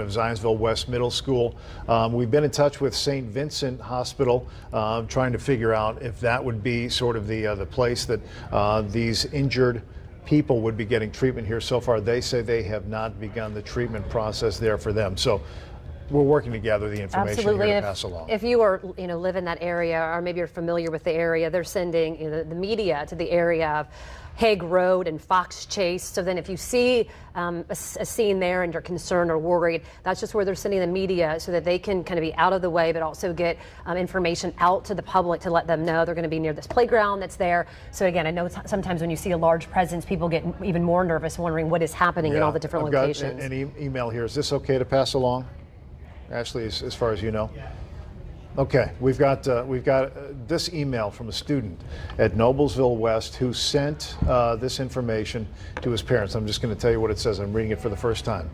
of Zionsville West Middle School. We've been in touch with St. Vincent Hospital, trying to figure out if that would be sort of the place that these injured people would be getting treatment here. So far, they say they have not begun the treatment process there for them. So we're working to gather the information here to pass along. If you are, live in that area, or maybe you're familiar with the area, they're sending the media to the area of Hague Road and Fox Chase. So then if you see a scene there and you're concerned or worried, that's just where they're sending the media so that they can kind of be out of the way, but also get information out to the public to let them know they're going to be near this playground that's there. So again, I know sometimes when you see a large presence, people get even more nervous, wondering what is happening in all the different locations. Got an email here. Is this okay to pass along, Ashley, as far as you know? Yeah. Okay, we've got this email from a student at Noblesville West who sent this information to his parents. I'm just going to tell you what it says. I'm reading it for the first time.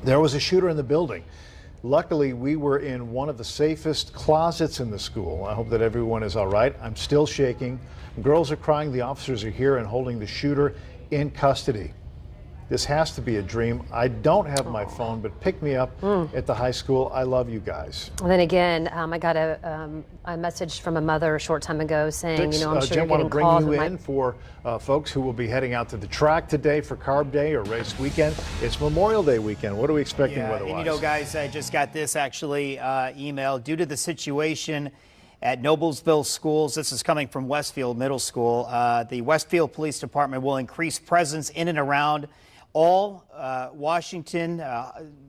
There was a shooter in the building. Luckily, we were in one of the safest closets in the school. I hope that everyone is all right. I'm still shaking. Girls are crying. The officers are here and holding the shooter in custody. This has to be a dream. I don't have my phone, but pick me up at the high school. I love you guys. And then again, I got a message from a mother a short time ago saying, I'm sure you're getting calls. I want to bring you in for folks who will be heading out to the track today for Carb Day or race weekend. It's Memorial Day weekend. What are we expecting weather-wise? And guys, I just got this actually email. Due to the situation at Noblesville schools, this is coming from Westfield Middle School, the Westfield Police Department will increase presence in and around all Washington,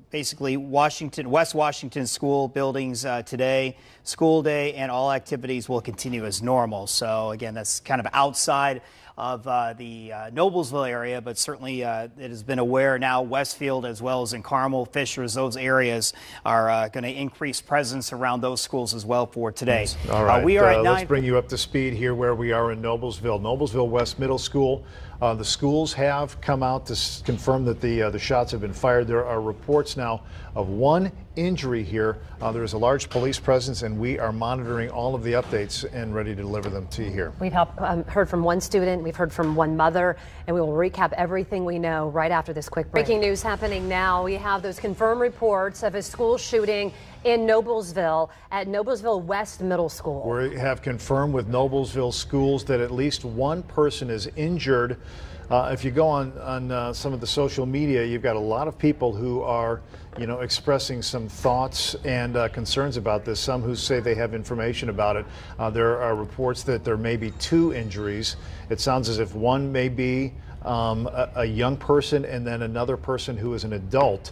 basically West Washington school buildings today. School day and all activities will continue as normal. So again, that's kind of outside of the Noblesville area, but certainly it has been aware now Westfield as well as in Carmel, Fishers, those areas are going to increase presence around those schools as well for today. All right, we are at let's bring you up to speed here where we are in Noblesville. Noblesville West Middle School. The schools have come out to confirm that the shots have been fired. There are reports now of one injury here. There is a large police presence, and we are monitoring all of the updates and ready to deliver them to you here. We've heard from one student, we've heard from one mother, and we will recap everything we know right after this quick break. Breaking news happening now. We have those confirmed reports of a school shooting in Noblesville at Noblesville West Middle School. We have confirmed with Noblesville schools that at least one person is injured. If you go on some of the social media, you've got a lot of people who are, expressing some thoughts and concerns about this. Some who say they have information about it. There are reports that there may be two injuries. It sounds as if one may be a young person and then another person who is an adult.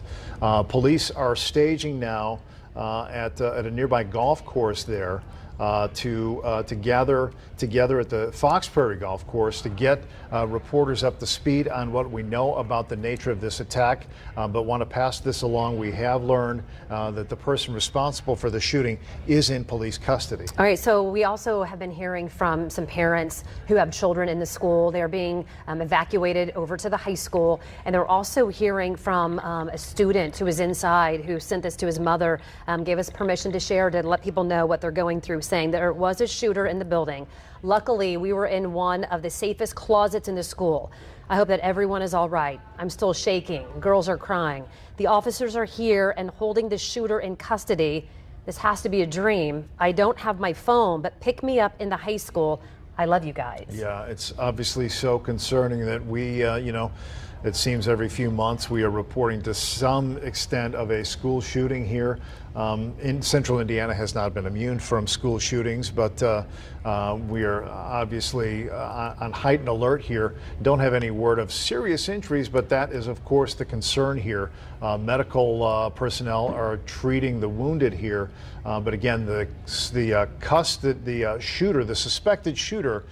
Police are staging now at a nearby golf course there to gather together at the Fox Prairie Golf Course to get reporters up to speed on what we know about the nature of this attack, but want to pass this along. We have learned that the person responsible for the shooting is in police custody. All right, so we also have been hearing from some parents who have children in the school. They're being evacuated over to the high school, and they're also hearing from a student who is inside who sent this to his mother, gave us permission to share to let people know what they're going through, saying there was a shooter in the building. Luckily, we were in one of the safest closets in the school. I hope that everyone is all right. I'm still shaking. Girls are crying. The officers are here and holding the shooter in custody. This has to be a dream. I don't have my phone, but pick me up in the high school. I love you guys. Yeah, it's obviously so concerning that we, it seems every few months we are reporting to some extent of a school shooting here. In central Indiana has not been immune from school shootings, but we are obviously on heightened alert here. Don't have any word of serious injuries, but that is of course the concern here. Medical personnel are treating the wounded here, but again, the shooter, the suspected shooter,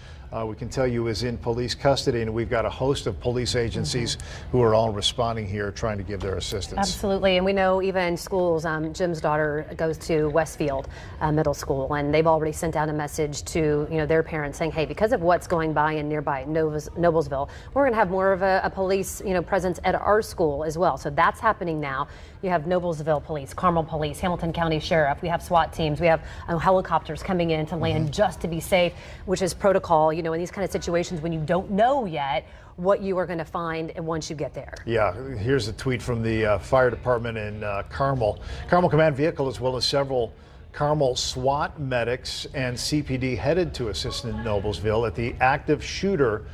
we can tell you is in police custody, and we've got a host of police agencies who are all responding here, trying to give their assistance. Absolutely, and we know even schools, Jim's daughter goes to Westfield Middle School, and they've already sent out a message to their parents saying, hey, because of what's going by in nearby Noblesville, we're going to have more of a police presence at our school as well. So that's happening now. You have Noblesville Police, Carmel Police, Hamilton County Sheriff. We have SWAT teams. We have helicopters coming in to land just to be safe, which is protocol. you know, in these kind of situations when you don't know yet what you are going to find and once you get there. Yeah, here's a tweet from the fire department in Carmel. Carmel Command Vehicle, as well as several Carmel SWAT medics and CPD headed to assist in Noblesville at the active shooter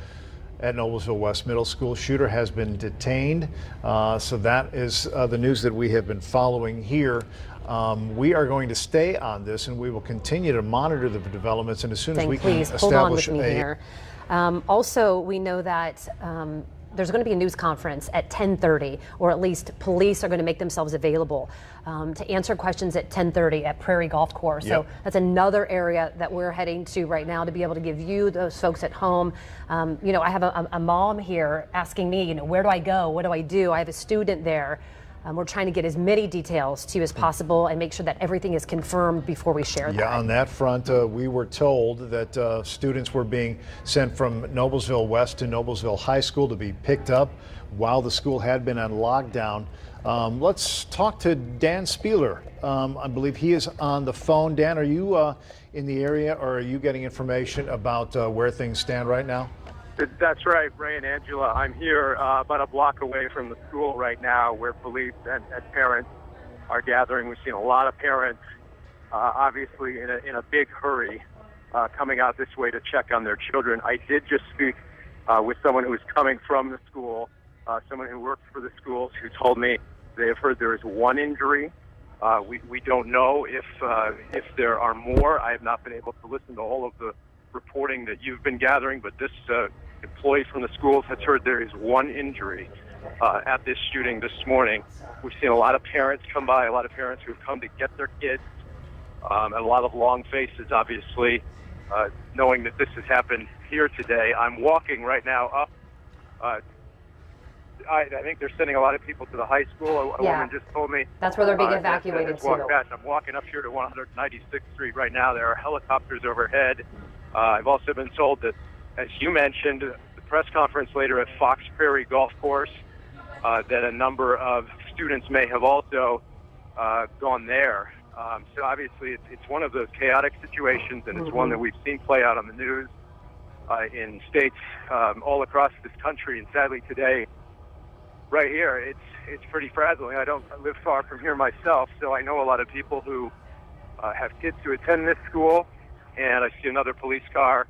at Noblesville West Middle School. Shooter has been detained. So that is the news that we have been following here. We are going to stay on this, and we will continue to monitor the developments. And as soon as we can please hold on establish with me here. Also, we know that there's going to be a news conference at 10:30, or at least police are going to make themselves available to answer questions at 10:30 at Prairie Golf Course. Yep. So that's another area that we're heading to right now to be able to give you, those folks at home. You know, I have a mom here asking me, you know, where do I go? What do I do? I have a student there. We're trying to get as many details to you as possible and make sure that everything is confirmed before we share that. Yeah, on that front, we were told that students were being sent from Noblesville West to Noblesville High School to be picked up while the school had been on lockdown. Let's talk to Dan Spieler. I believe he is on the phone. Dan, are you in the area, or are you getting information about where things stand right now? That's right, Ray and Angela. I'm here about a block away from the school right now, where police and parents are gathering. We've seen a lot of parents, obviously in a big hurry, coming out this way to check on their children. I did just speak with someone who is coming from the school, someone who works for the schools, who told me they have heard there is one injury. We don't know if there are more. I have not been able to listen to all of the reporting that you've been gathering, but this employee from the schools has heard there is one injury at this shooting this morning. We've seen a lot of parents come by, a lot of parents who've come to get their kids, and a lot of long faces, obviously, knowing that this has happened here today. I'm walking right now up. I think they're sending a lot of people to the high school. A woman just told me. That's where they're being evacuated to. I'm walking up here to 196th Street right now. There are helicopters overhead. I've also been told that, as you mentioned, the press conference later at Fox Prairie Golf Course, that a number of students may have also gone there. So obviously it's one of those chaotic situations, and it's one that we've seen play out on the news in states all across this country. And sadly today, right here, it's pretty frazzling. I live far from here myself, so I know a lot of people who have kids who attend this school. And I see another police car.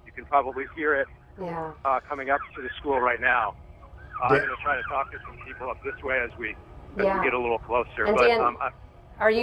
You can probably hear it coming up to the school right now. I'm going to try to talk to some people up this way as we get a little closer. And but Dan,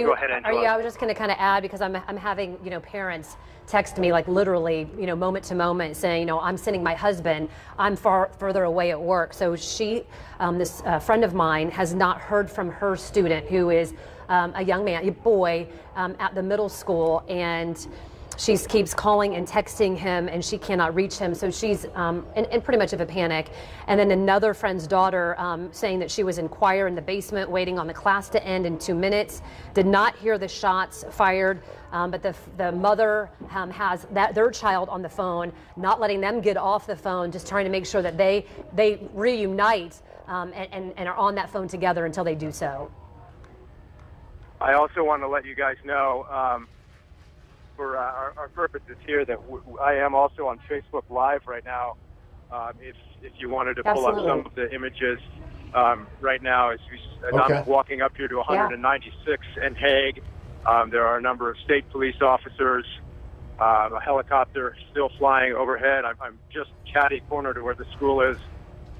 go ahead, Angela. I was just going to kind of add, because I'm having, you know, parents text me, like literally, you know, moment to moment, saying, you know, I'm sending my husband. I'm further away at work. So she, this friend of mine, has not heard from her student, who is a young man, a boy, at the middle school, and she keeps calling and texting him, and she cannot reach him. So she's in pretty much of a panic. And then another friend's daughter saying that she was in choir in the basement waiting on the class to end in 2 minutes, did not hear the shots fired, but the mother has their child on the phone, not letting them get off the phone, just trying to make sure that they reunite and are on that phone together until they do so. I also want to let you guys know, for our purposes here, that I am also on Facebook Live right now. If you wanted to pull up some of the images right now, as I'm walking up here to 196 and Hague, there are a number of state police officers, a helicopter still flying overhead. I'm just catty corner to where the school is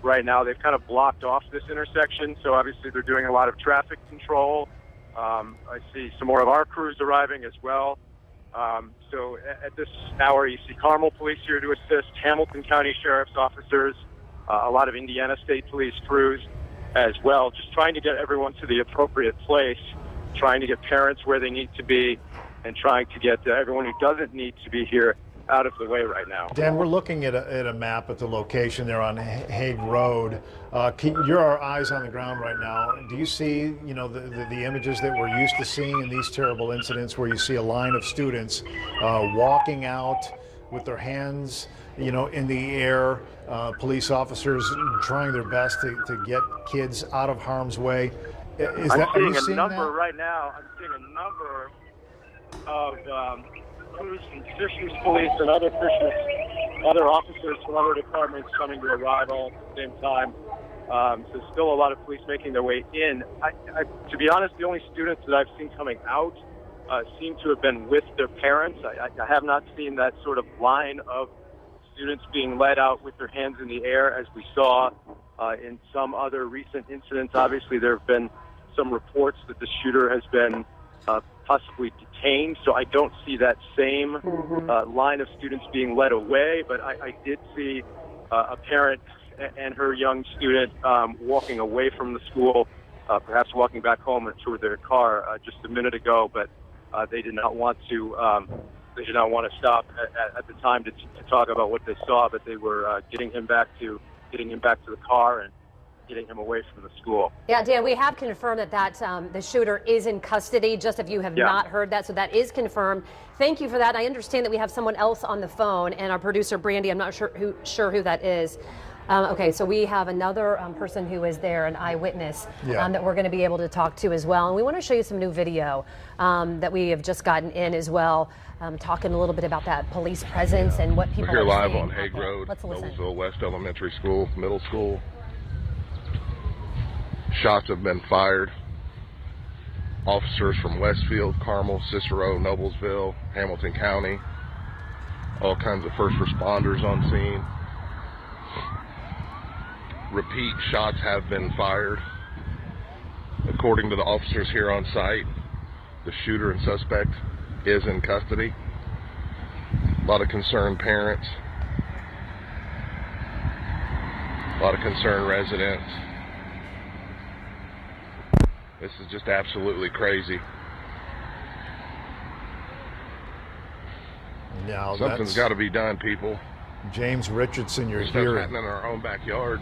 right now. They've kind of blocked off this intersection, so obviously they're doing a lot of traffic control. I see some more of our crews arriving as well. So at this hour, you see Carmel Police here to assist, Hamilton County Sheriff's officers, a lot of Indiana State Police crews as well, just trying to get everyone to the appropriate place, trying to get parents where they need to be, and trying to get everyone who doesn't need to be here out of the way right now. Dan, we're looking at a map at the location there on Hague Road. You're our eyes on the ground right now. Do you see, you know, the images that we're used to seeing in these terrible incidents, where you see a line of students walking out with their hands, you know, in the air, police officers trying their best to get kids out of harm's way? I'm seeing a number right now. I'm seeing a number of crews from Fisher's Police and other officers from other departments coming to arrive all at the same time. So still a lot of police making their way in. To be honest, the only students that I've seen coming out seem to have been with their parents. I have not seen that sort of line of students being led out with their hands in the air as we saw in some other recent incidents. Obviously, there have been some reports that the shooter has been possibly detained, so I don't see that same line of students being led away, but I did see a parent and her young student walking away from the school, perhaps walking back home and toward their car just a minute ago, but they did not want to stop at the time to talk about what they saw, but they were getting him back to the car and getting him away from the school. Yeah, Dan, we have confirmed that the shooter is in custody, just if you have not heard that. So that is confirmed. Thank you for that. I understand that we have someone else on the phone, and our producer, Brandy, I'm not sure who that is. Okay, so we have another person who is there, an eyewitness, that we're going to be able to talk to as well. And we want to show you some new video that we have just gotten in as well, talking a little bit about that police presence and what people are saying. We're here live on Hague Road, Let's listen. Noblesville West Elementary School, Middle School. Shots have been fired. Officers from Westfield, Carmel, Cicero, Noblesville, Hamilton County, all kinds of first responders on scene. Repeat shots have been fired. According to the officers here on site, the shooter and suspect is in custody. A lot of concerned parents, a lot of concerned residents. This is just absolutely crazy. Now something's got to be done, people. James Richardson, you're Stuff here, happening in our own backyard.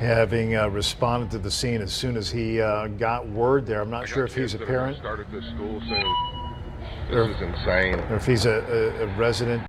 having responded to the scene as soon as he got word there. I'm not sure if he's a parent. Start at this school soon. This is insane. Or if he's a resident.